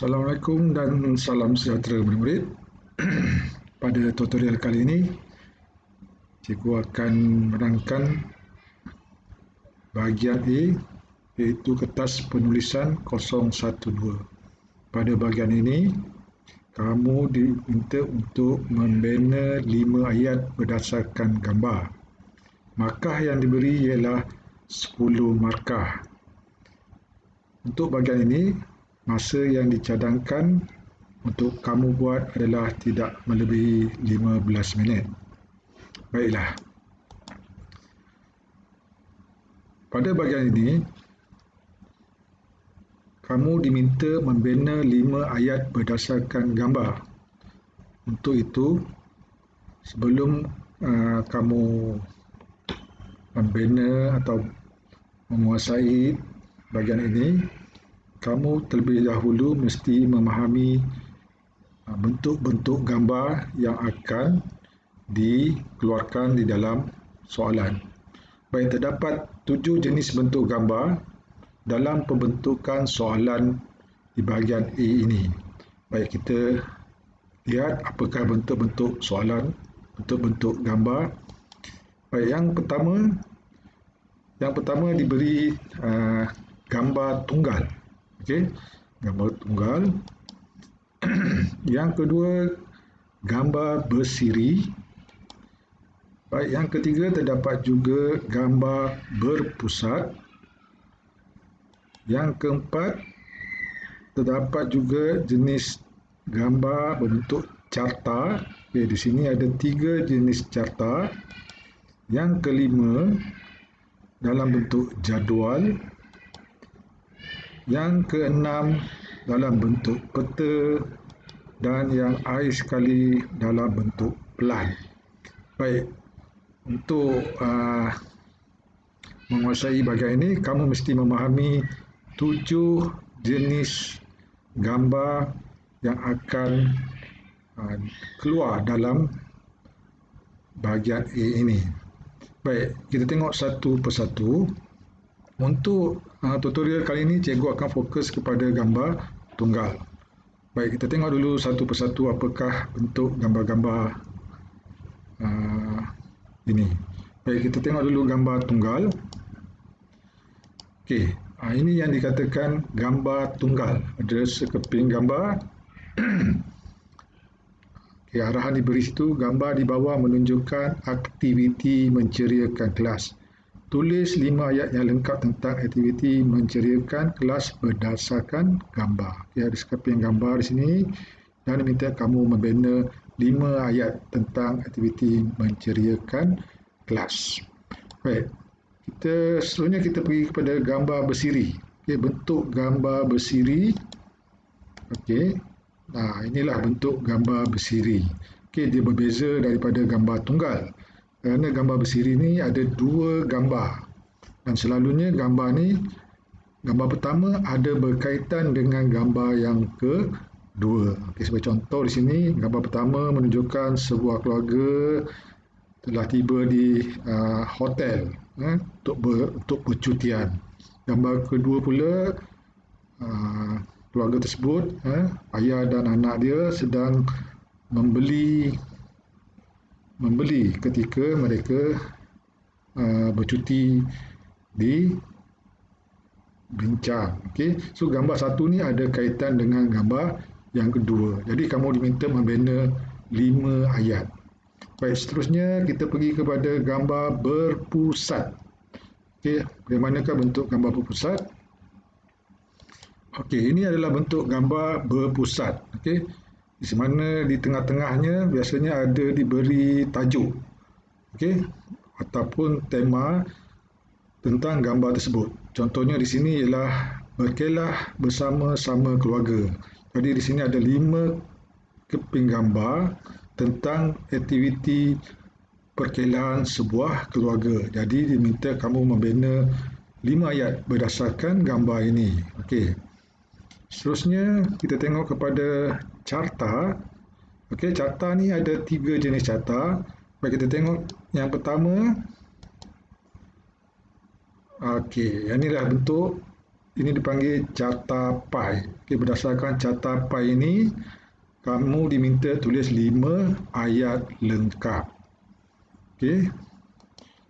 Assalamualaikum dan salam sejahtera murid-murid. Pada tutorial kali ini, cikgu akan menerangkan bahagian A, iaitu kertas penulisan 012. Pada bahagian ini, kamu diminta untuk membina 5 ayat berdasarkan gambar. Markah yang diberi ialah 10 markah. Untuk bahagian ini, masa yang dicadangkan untuk kamu buat adalah tidak melebihi 15 minit. Baiklah. Pada bahagian ini, kamu diminta membina 5 ayat berdasarkan gambar. Untuk itu, sebelum kamu membina atau menguasai bahagian ini, kamu terlebih dahulu mesti memahami bentuk-bentuk gambar yang akan dikeluarkan di dalam soalan. Baik, terdapat 7 jenis bentuk gambar dalam pembentukan soalan di bahagian A ini. Baik, kita lihat apakah bentuk-bentuk soalan, bentuk-bentuk gambar. Baik, yang pertama diberi gambar tunggal. Okey, gambar tunggal. Yang kedua, gambar bersiri. Baik, yang ketiga terdapat juga gambar berpusat. Yang keempat, terdapat juga jenis gambar berbentuk carta. Okey, di sini ada 3 jenis carta. Yang kelima, dalam bentuk jadual. Yang keenam, dalam bentuk peta, dan yang akhir sekali dalam bentuk pelan. Baik, untuk menguasai bahagian ini, kamu mesti memahami 7 jenis gambar yang akan keluar dalam bahagian A ini. Baik, kita tengok satu persatu. Untuk tutorial kali ini, cikgu akan fokus kepada gambar tunggal. Baik, kita tengok dulu satu persatu apakah bentuk gambar-gambar ini. Baik, kita tengok dulu gambar tunggal. Okey, ini yang dikatakan gambar tunggal. Ada sekeping gambar. Okey, arahan diberi situ, gambar di bawah menunjukkan aktiviti menceriakan kelas. Tulis 5 ayat yang lengkap tentang aktiviti menceriakan kelas berdasarkan gambar. Okay, ada sekeping gambar di sini dan diminta kamu membina 5 ayat tentang aktiviti menceriakan kelas. Baik, seterusnya kita pergi kepada gambar bersiri. Okay, bentuk gambar bersiri. Okey, inilah bentuk gambar bersiri. Okay, dia berbeza daripada gambar tunggal. Kerana gambar bersiri ni ada 2 gambar dan selalunya gambar pertama ada berkaitan dengan gambar yang kedua. Okay, sebagai contoh di sini, gambar pertama menunjukkan sebuah keluarga telah tiba di hotel untuk percutian. Gambar kedua pula, keluarga tersebut, ayah dan anak dia sedang membeli ketika mereka bercuti di Bincang. Okay. So, gambar satu ni ada kaitan dengan gambar yang kedua. Jadi, kamu diminta membina 5 ayat. Baik, seterusnya kita pergi kepada gambar berpusat. Okay. Bagaimanakah bentuk gambar berpusat? Okey, ini adalah bentuk gambar berpusat. Okey. Di mana di tengah-tengahnya biasanya ada diberi tajuk, okey, ataupun tema tentang gambar tersebut. Contohnya di sini ialah berkelah bersama-sama keluarga. Jadi di sini ada 5 keping gambar tentang aktiviti perkelahan sebuah keluarga. Jadi diminta kamu membina 5 ayat berdasarkan gambar ini. Okey. Seterusnya kita tengok kepada carta. Okey, carta ni ada 3 jenis carta. Baik, kita tengok yang pertama. Okey, yang inilah bentuk ini dipanggil carta pai. Okay, berdasarkan carta pai ini, kamu diminta tulis 5 ayat lengkap. Okay.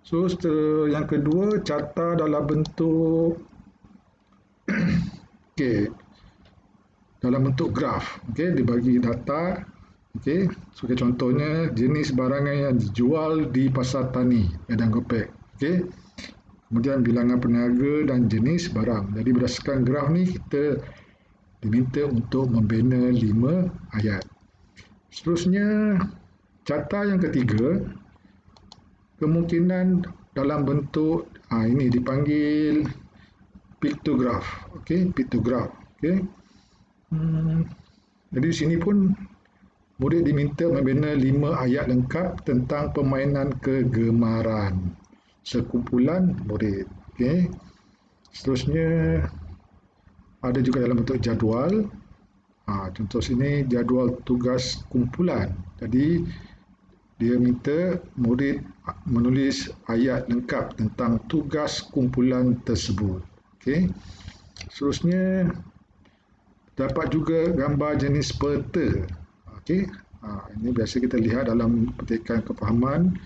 So, yang kedua, carta dalam bentuk dalam bentuk graf. Dibagi data. Sebagai contohnya, jenis barangan yang dijual di pasar tani, medan gopek. Kemudian bilangan peniaga dan jenis barang. Jadi berdasarkan graf ni, kita diminta untuk membina 5 ayat. Seterusnya, carta yang ketiga, kemungkinan dalam bentuk ini dipanggil piktograf. Piktograf. Jadi di sini pun murid diminta membina 5 ayat lengkap tentang permainan kegemaran sekumpulan murid. Seterusnya ada juga dalam bentuk jadual. Contoh sini jadual tugas kumpulan. Jadi dia minta murid menulis ayat lengkap tentang tugas kumpulan tersebut. Seterusnya dapat juga gambar jenis peta. Ini biasa kita lihat dalam petikan kefahaman.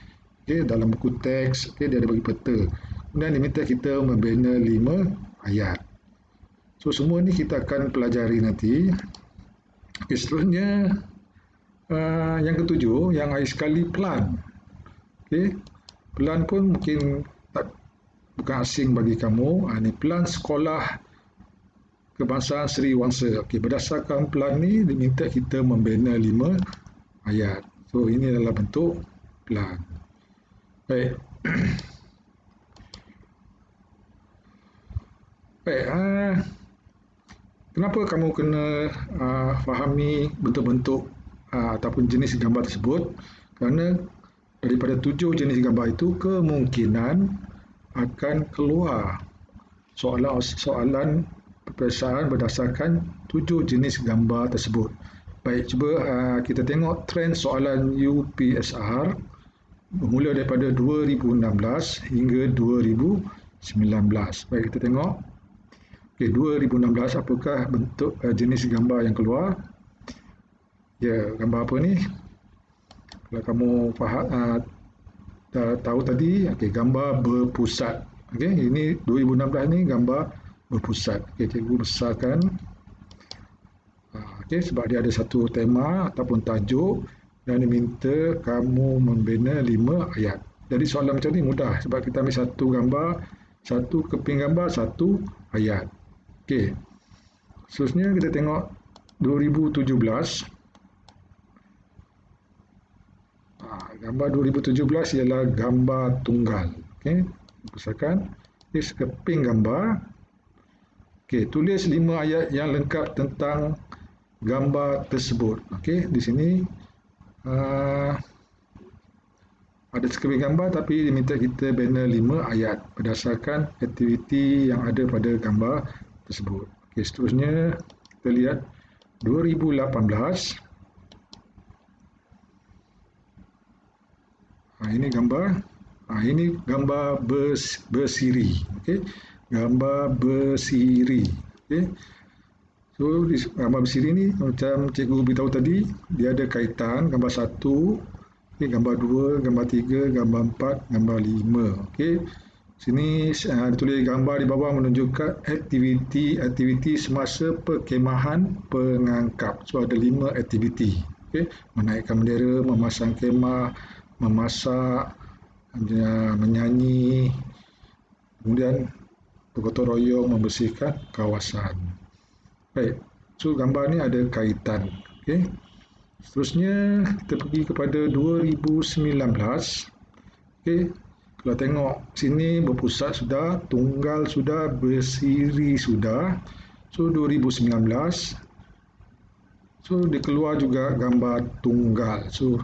Dalam buku teks, dia ada bagi peta. Kemudian diminta kita membina 5 ayat. So, semua ni kita akan pelajari nanti. Seterusnya, yang ketujuh, yang akhir sekali, plan. Plan pun mungkin bukan asing bagi kamu. Ini plan sekolah kebangsaan Seri Wangsa. Berdasarkan plan ni, diminta kita membina 5 ayat. So, ini adalah bentuk plan. Baik. Baik. Kenapa kamu kena fahami bentuk-bentuk ataupun jenis gambar tersebut? Kerana daripada 7 jenis gambar itu, kemungkinan akan keluar soalan peperiksaan berdasarkan 7 jenis gambar tersebut. Baik, cuba kita tengok trend soalan UPSR bermula daripada 2016 hingga 2019. Baik, kita tengok. 2016 apakah bentuk jenis gambar yang keluar? Gambar apa ni? Kalau kamu faham, tahu tadi, gambar berpusat. Ini 2016 ni gambar berpusat. Cikgu besarkan. Sebab dia ada satu tema ataupun tajuk dan diminta kamu membina 5 ayat. Jadi soalan macam ni mudah sebab kita ambil satu gambar, satu keping gambar, satu ayat. Seterusnya kita tengok 2017. Gambar 2017 ialah gambar tunggal. Pusatkan. Sekeping gambar. Tulis 5 ayat yang lengkap tentang gambar tersebut. Di sini ada sekeping gambar tapi diminta kita bina 5 ayat berdasarkan aktiviti yang ada pada gambar tersebut. Seterusnya kita lihat 2018. Ini gambar. Ini gambar bersiri. Gambar bersiri. So, gambar bersiri ni macam cikgu beritahu tadi, dia ada kaitan gambar 1, gambar 2, gambar 3, gambar 4, gambar 5. Sini ditulis gambar di bawah menunjukkan aktiviti semasa perkemahan pengangkap. So, ada 5 aktiviti. Menaikkan bendera, memasang kemah, memasak, menyanyi, kemudian bergotong royong membersihkan kawasan. Baik, so gambar ni ada kaitan. Seterusnya kita pergi kepada 2019. Kalau tengok sini berpusat sudah, tunggal sudah, bersiri sudah. So 2019. So dia keluar juga gambar tunggal. So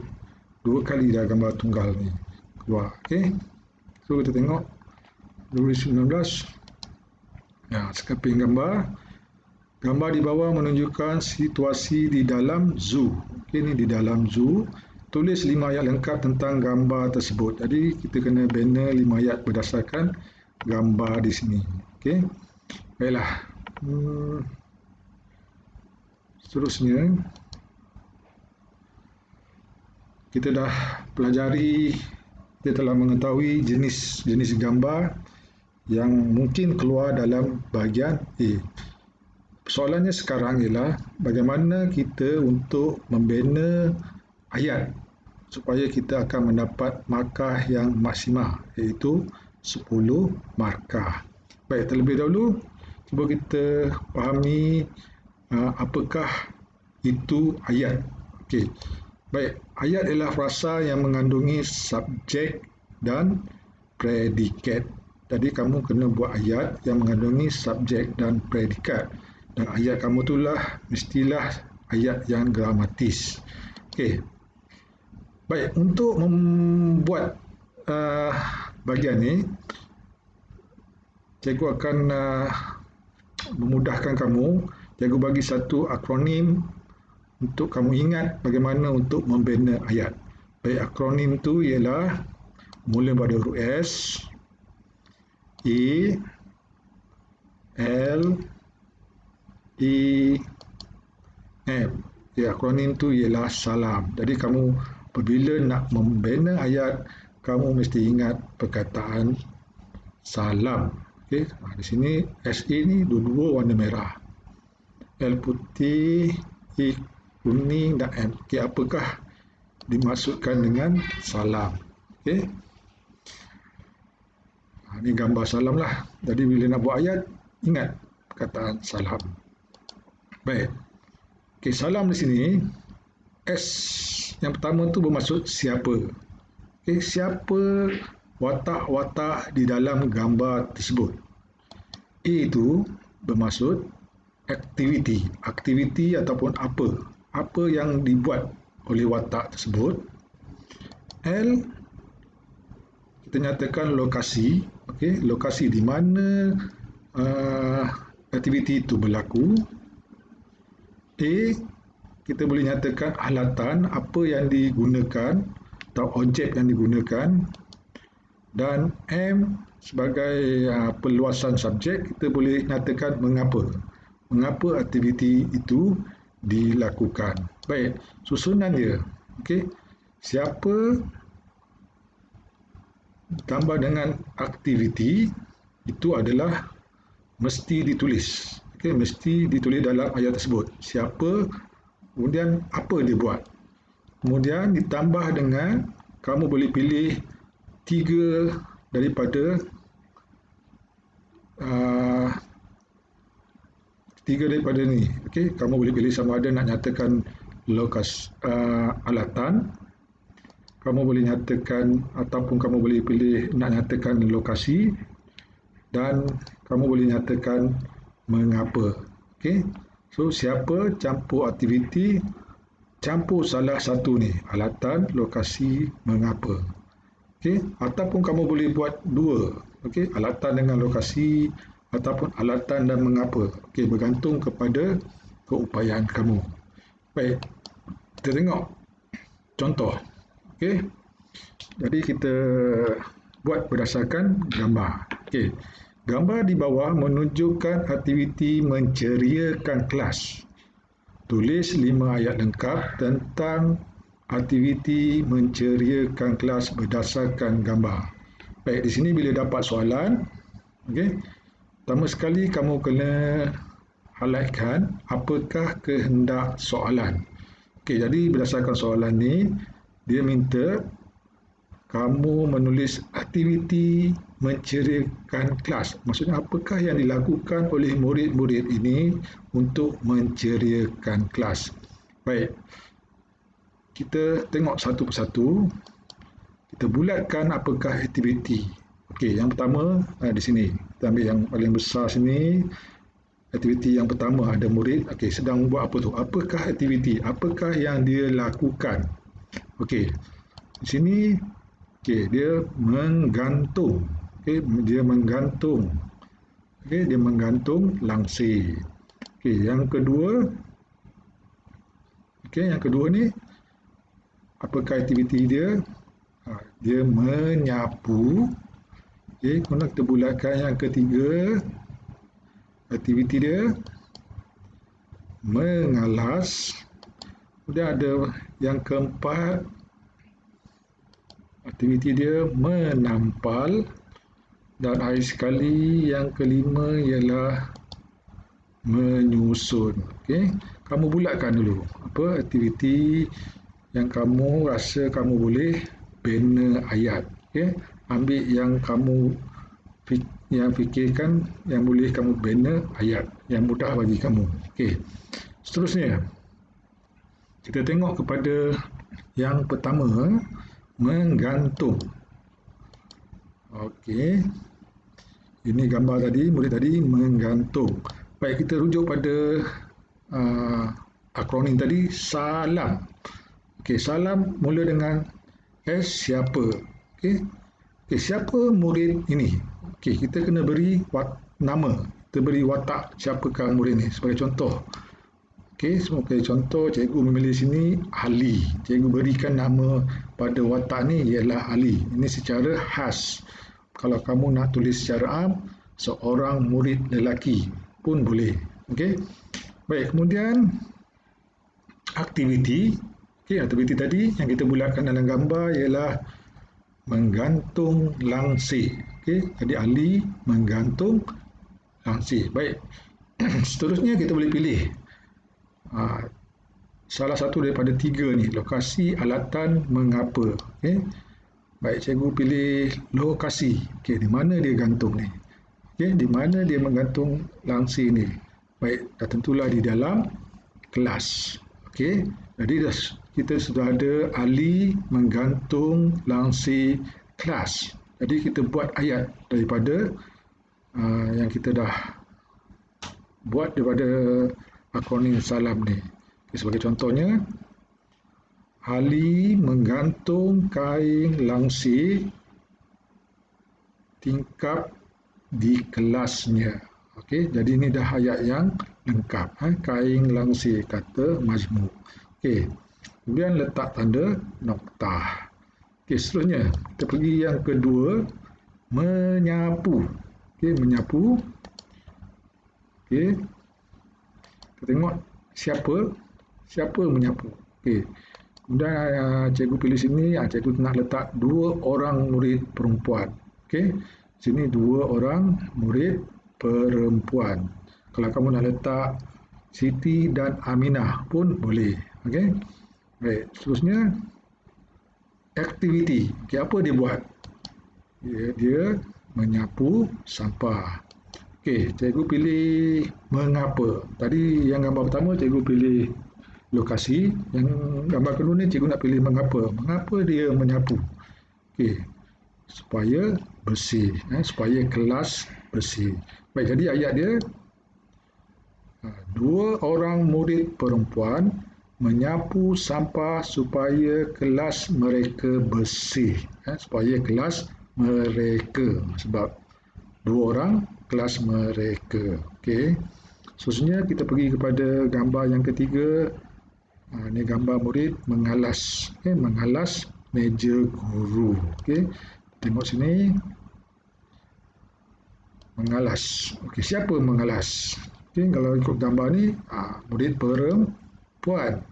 2 kali dah gambar tunggal ni keluar. So kita tengok 2019. Sekeping gambar. Gambar di bawah menunjukkan situasi di dalam zoo. Ini di dalam zoo. Tulis 5 ayat lengkap tentang gambar tersebut. Jadi kita kena bina 5 ayat berdasarkan gambar di sini. Baiklah. Hmm, Seterusnya, kita dah pelajari, kita telah mengetahui jenis-jenis gambar yang mungkin keluar dalam bahagian A. Soalannya sekarang ialah bagaimana kita untuk membina ayat supaya kita akan mendapat markah yang maksima, iaitu 10 markah. Baik, terlebih dahulu cuba kita fahami apakah itu ayat. Okey. Baik, ayat ialah frasa yang mengandungi subjek dan predikat. Jadi kamu kena buat ayat yang mengandungi subjek dan predikat. Dan ayat kamu itulah mestilah ayat yang gramatis. Okey. Baik, untuk membuat bahagian ini, cikgu akan memudahkan kamu. Cikgu bagi satu akronim untuk kamu ingat bagaimana untuk membina ayat. Baik, akronim itu ialah mula pada huruf S, E, L, E, F. Ya, akronim itu ialah salam. Jadi kamu apabila nak membina ayat, kamu mesti ingat perkataan salam. Okey, di sini SE ni dua-dua warna merah. L putih, E kuning dan M. Okey, apakah dimaksudkan dengan salam? Okey. Ini gambar salam lah. Jadi bila nak buat ayat, ingat perkataan salam. Baik. Okey, salam di sini S yang pertama tu bermaksud siapa. Okey, siapa watak-watak di dalam gambar tersebut. A itu bermaksud aktiviti, aktiviti ataupun apa yang dibuat oleh watak tersebut. L, kita nyatakan lokasi, okey, lokasi di mana aktiviti itu berlaku. A, kita boleh nyatakan alatan, apa yang digunakan atau objek yang digunakan. Dan M, sebagai perluasan subjek, kita boleh nyatakan mengapa aktiviti itu dilakukan. Baik, susunan dia. Okey, siapa tambah dengan aktiviti itu adalah mesti ditulis. Okey, mesti ditulis dalam ayat tersebut. Siapa, kemudian apa dia buat. Kemudian ditambah dengan kamu boleh pilih tiga daripada ni. Okey, kamu boleh pilih sama ada nak nyatakan alatan, kamu boleh nyatakan ataupun kamu boleh pilih nak nyatakan lokasi, dan kamu boleh nyatakan mengapa. Okey, so siapa campur aktiviti, campur salah satu ni, alatan, lokasi, mengapa. Okey, ataupun kamu boleh buat dua. Okey, alatan dengan lokasi ataupun alatan dan mengapa. Okey, bergantung kepada keupayaan kamu. Baik, kita tengok contoh. Okey, jadi kita buat berdasarkan gambar. Okey, gambar di bawah menunjukkan aktiviti menceriakan kelas. Tulis 5 ayat lengkap tentang aktiviti menceriakan kelas berdasarkan gambar. Baik, di sini bila dapat soalan, okey, pertama sekali kamu kena highlightkan apakah kehendak soalan. Okey, jadi berdasarkan soalan ni, dia minta kamu menulis aktiviti menceriakan kelas. Maksudnya apakah yang dilakukan oleh murid-murid ini untuk menceriakan kelas. Baik, kita tengok satu persatu. Kita bulatkan apakah aktiviti. Okey, yang pertama di sini. Kita ambil yang paling besar sini. Aktiviti yang pertama ada murid. Okey, sedang buat apa tu? Apakah aktiviti? Apakah yang dia lakukan? Okey, di sini okey, dia menggantung. Okey, dia menggantung. Okey, dia menggantung langsir. Okey, yang kedua. Okey, yang kedua ni apakah aktiviti dia? Dia menyapu. Okey, kemudian kita bulatkan yang ketiga. Aktiviti dia mengalas. Kemudian ada yang keempat, aktiviti dia menampal. Dan akhir sekali yang kelima ialah menyusun. Okey, kamu bulatkan dulu apa aktiviti yang kamu rasa kamu boleh bina ayat. Okey, ambil yang kamu fikirkan yang boleh kamu bina ayat yang mudah bagi kamu. Okey, seterusnya kita tengok kepada yang pertama, menggantung. Okey, ini gambar tadi, murid tadi menggantung. Baik, kita rujuk pada akronim tadi, salam. Okey, salam mula dengan S, siapa. Okey, siapa murid ini? Okey, kita kena beri nama. Kita beri watak siapakah murid ini. Sebagai contoh, okey, sebagai contoh, cikgu memilih sini Ali. Cikgu berikan nama pada watak ni ialah Ali. Ini secara khas. Kalau kamu nak tulis secara am, seorang murid lelaki pun boleh. Okey. Baik, kemudian aktiviti. Okey, aktiviti tadi yang kita bulatkan dalam gambar ialah menggantung langsir. Okey, jadi Ali menggantung langsir. Baik. Seterusnya kita boleh pilih salah satu daripada tiga ni, lokasi, alatan, mengapa. Okey. Baik, cikgu pilih lokasi. Okey, di mana dia gantung ni? Okey, di mana dia menggantung langsir ni? Baik, dah tentulah di dalam kelas. Okey, jadi kita sudah ada Ali menggantung langsir kelas. Jadi kita buat ayat daripada yang kita dah buat daripada akronim salam ni. Okay, sebagai contohnya, Ali menggantung kain langsir tingkap di kelasnya. Okey, jadi ini dah ayat yang lengkap. Kain langsir kata majmuk. Okey, kemudian letak tanda noktah. Okey, seterusnya kita pergi yang kedua, menyapu. Okey, menyapu. Okey, kita tengok siapa menyapu. Okey, kemudian cikgu pilih sini, cikgu nak letak 2 orang murid perempuan. Okey, sini 2 orang murid perempuan. Kalau kamu nak letak Siti dan Aminah pun boleh. Okey, baik, seterusnya aktiviti. Okey, apa dia buat? Dia menyapu sampah. Okey, cikgu pilih mengapa. Tadi yang gambar pertama cikgu pilih lokasi, yang gambar kedua ni cikgu nak pilih mengapa. Mengapa dia menyapu? Okey, supaya bersih, supaya kelas bersih. Baik, jadi ayat dia 2 orang murid perempuan menyapu sampah supaya kelas mereka bersih. Supaya kelas mereka, sebab 2 orang kelas mereka. Okey. Seterusnya kita pergi kepada gambar yang ketiga. Ini gambar murid mengalas. Okay, mengalas meja guru. Okey. Tengok sini. Mengalas. Okey, siapa mengalas? Okey, kalau ikut gambar ni, murid perempuan.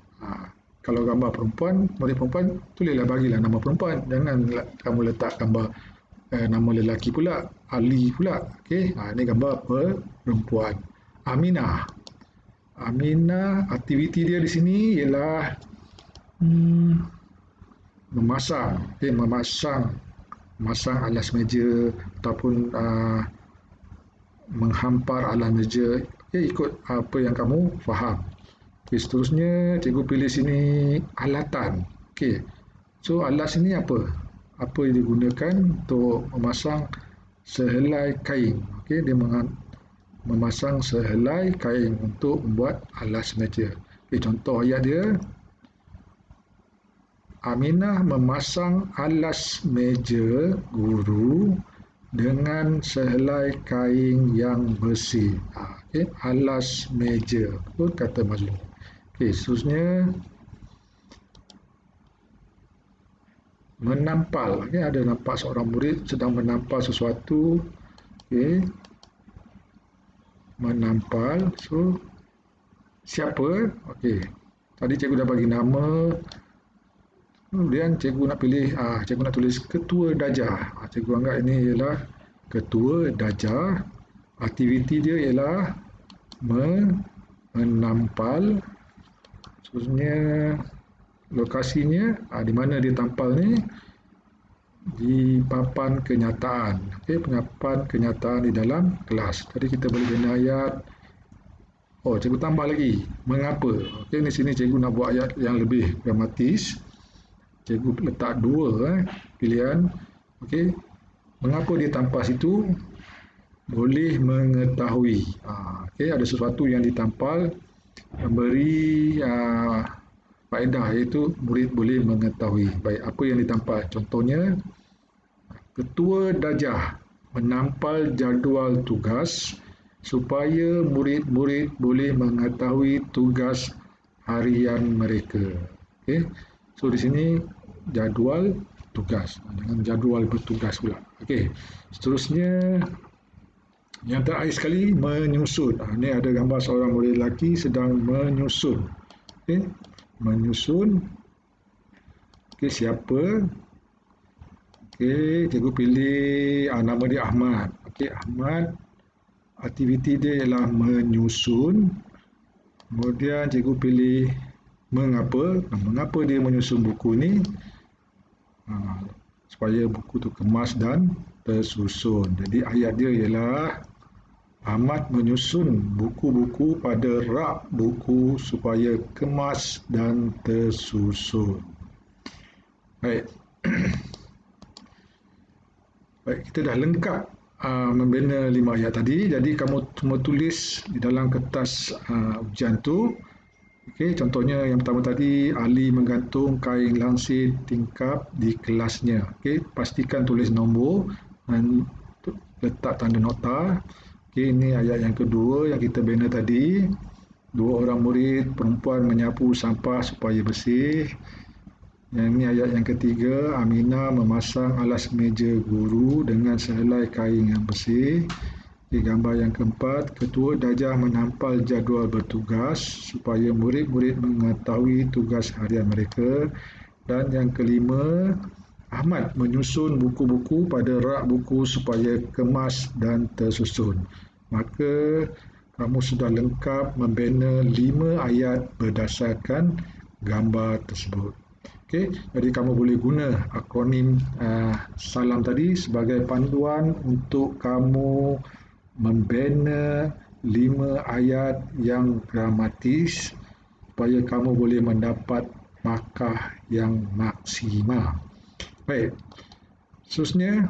Kalau gambar perempuan, murid perempuan, tulislah, bagilah nama perempuan. Jangan kamu letak gambar nama lelaki pula, Ali pula. Okey, ini gambar perempuan. Aminah. Aminah, aktiviti dia di sini ialah memasang. Okey, memasang alas meja ataupun menghampar alas meja. Okey, ikut apa yang kamu faham. Okey, seterusnya cikgu pilih sini alatan. Okey, so alas ini apa? Apa yang digunakan untuk memasang sehelai kain. Okey, dia memasang sehelai kain untuk membuat alas meja. Okey, contoh ayat dia, Aminah memasang alas meja guru dengan sehelai kain yang bersih. Okey, alas meja. Betul kata mazlum. Okey, seterusnya menampal. Okey, ada nampak seorang murid sedang menampal sesuatu. Okey. menampal. So, siapa? Okey. Tadi cikgu dah bagi nama. Kemudian cikgu nak pilih, cikgu nak tulis ketua darjah. Cikgu anggap ini ialah ketua darjah. Aktiviti dia ialah menampal. Seterusnya lokasinya, di mana dia tampal ni? Di papan kenyataan. Okey, papan kenyataan di dalam kelas. Tadi kita boleh bina ayat. Cikgu tambah lagi. Mengapa? Okey, di sini cikgu nak buat ayat yang lebih dramatis. Cikgu letak dua pilihan. Okey, mengapa dia tampal situ? Boleh mengetahui. Okey, ada sesuatu yang ditampal memberi faedah, iaitu murid boleh mengetahui. Baik, apa yang ditampal? Contohnya, ketua darjah menampal jadual tugas supaya murid-murid boleh mengetahui tugas harian mereka. Okey, so di sini jadual tugas dengan jadual bertugas pula. Okey, seterusnya yang terakhir sekali, menyusun. Ini ada gambar seorang murid lelaki sedang menyusun. Okey, menyusun. Okey, siapa? Okey, cikgu pilih nama dia Ahmad. Okey, Ahmad. Aktiviti dia ialah menyusun. Kemudian cikgu pilih mengapa. Mengapa dia menyusun buku ni? Supaya buku tu kemas dan tersusun. Jadi ayat dia ialah Ahmad menyusun buku-buku pada rak buku supaya kemas dan tersusun. Baik. Baik, kita dah lengkap membina 5 ayat tadi. Jadi kamu cuma tulis di dalam kertas ujian tu. Okey, contohnya yang pertama tadi, Ali menggantung kain langsir tingkap di kelasnya. Okey, pastikan tulis nombor dan letak tanda nota. Okey, ini ayat yang kedua yang kita bina tadi. 2 orang murid perempuan menyapu sampah supaya bersih. Yang ini ayat yang ketiga, Aminah memasang alas meja guru dengan sehelai kain yang bersih. Di gambar yang keempat, ketua darjah menampal jadual bertugas supaya murid-murid mengetahui tugas harian mereka. Dan yang kelima, Ahmad menyusun buku-buku pada rak buku supaya kemas dan tersusun. Maka kamu sudah lengkap membina 5 ayat berdasarkan gambar tersebut. Okey, jadi kamu boleh guna akronim SALAM tadi sebagai panduan untuk kamu membina 5 ayat yang dramatis supaya kamu boleh mendapat markah yang maksimal. Baik, seterusnya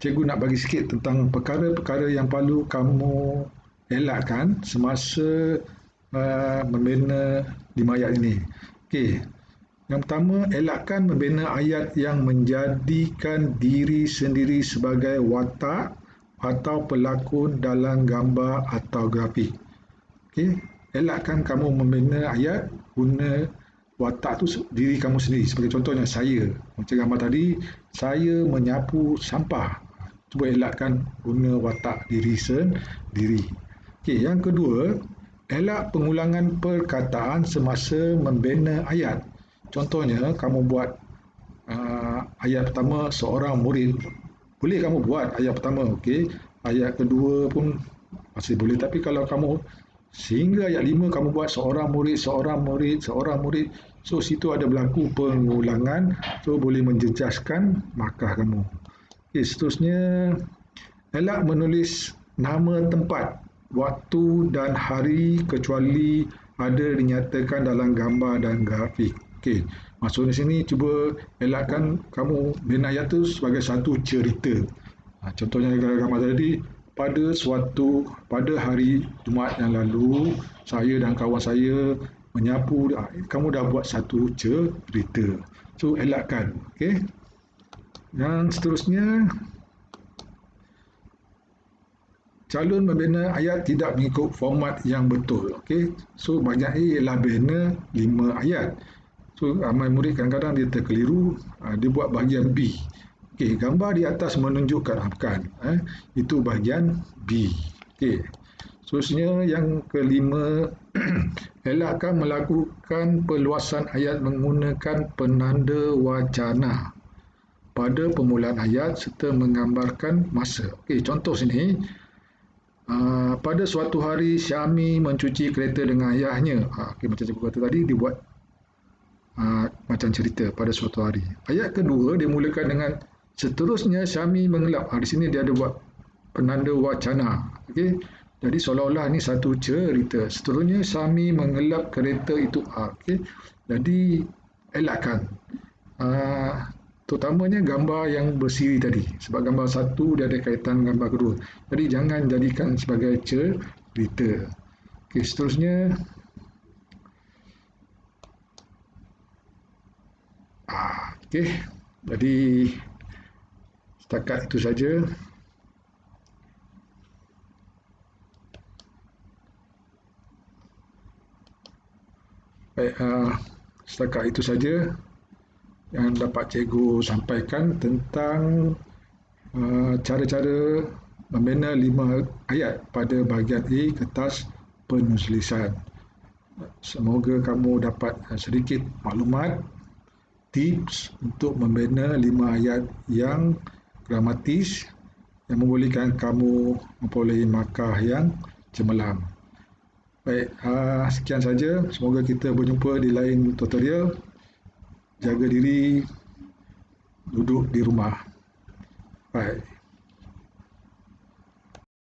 cikgu nak bagi sikit tentang perkara-perkara yang perlu kamu elakkan semasa membina 5 ayat ini. Okey, yang pertama, elakkan membina ayat yang menjadikan diri sendiri sebagai watak atau pelakon dalam gambar atau grafik. Okey, elakkan kamu membina ayat guna watak tu diri kamu sendiri. Sebagai contohnya, saya. Macam gambar tadi, saya menyapu sampah. Cuba elakkan guna watak diri sendiri. Okey, yang kedua, elak pengulangan perkataan semasa membina ayat. Contohnya, kamu buat ayat pertama seorang murid. Boleh kamu buat ayat pertama, okey. Ayat kedua pun masih boleh. Tapi kalau kamu sehingga ayat 5 kamu buat seorang murid, seorang murid, seorang murid. So, situ ada berlaku pengulangan. So, boleh menjejaskan markah kamu. Okey, seterusnya, elak menulis nama tempat, waktu dan hari kecuali ada dinyatakan dalam gambar dan grafik. Okey, maksudnya sini cuba elakkan kamu bina ayat tu sebagai satu cerita. Contohnya gambar tadi, pada hari Jumaat yang lalu, saya dan kawan saya menyapu. Kamu dah buat satu cerita. So, elakkan. Okey. Yang seterusnya, calon membina ayat tidak mengikut format yang betul. Okey. So, banyaknya ialah bina 5 ayat. So, ramai murid kadang-kadang dia terkeliru, dia buat bahagian B. Okey, gambar di atas menunjukkan bukan. Itu bahagian B. Okey. Seterusnya yang kelima, elakkan melakukan perluasan ayat menggunakan penanda wacana pada permulaan ayat serta menggambarkan masa. Okey, contoh sini, pada suatu hari Syami mencuci kereta dengan ayahnya. Okay, macam cikgu kata tadi, dia buat macam cerita pada suatu hari. Ayat kedua dimulakan dengan seterusnya Syami mengelap. Di sini dia ada buat penanda wacana. Okay? Jadi seolah-olah ini satu cerita. Seterusnya Syami mengelap kereta itu. Okay? Jadi elakkan. Terutamanya gambar yang bersiri tadi. Sebab gambar satu dia ada kaitan gambar kedua. Jadi jangan jadikan sebagai cerita. Okay, seterusnya okey, jadi setakat itu saja. Baik, setakat itu saja yang dapat cikgu sampaikan tentang cara-cara membina 5 ayat pada bahagian A kertas penulisan. Semoga kamu dapat sedikit maklumat, tips untuk membina 5 ayat yang gramatis yang membolehkan kamu memperolehi markah yang cemerlang. Baik, sekian saja. Semoga kita berjumpa di lain tutorial. Jaga diri, duduk di rumah. Baik.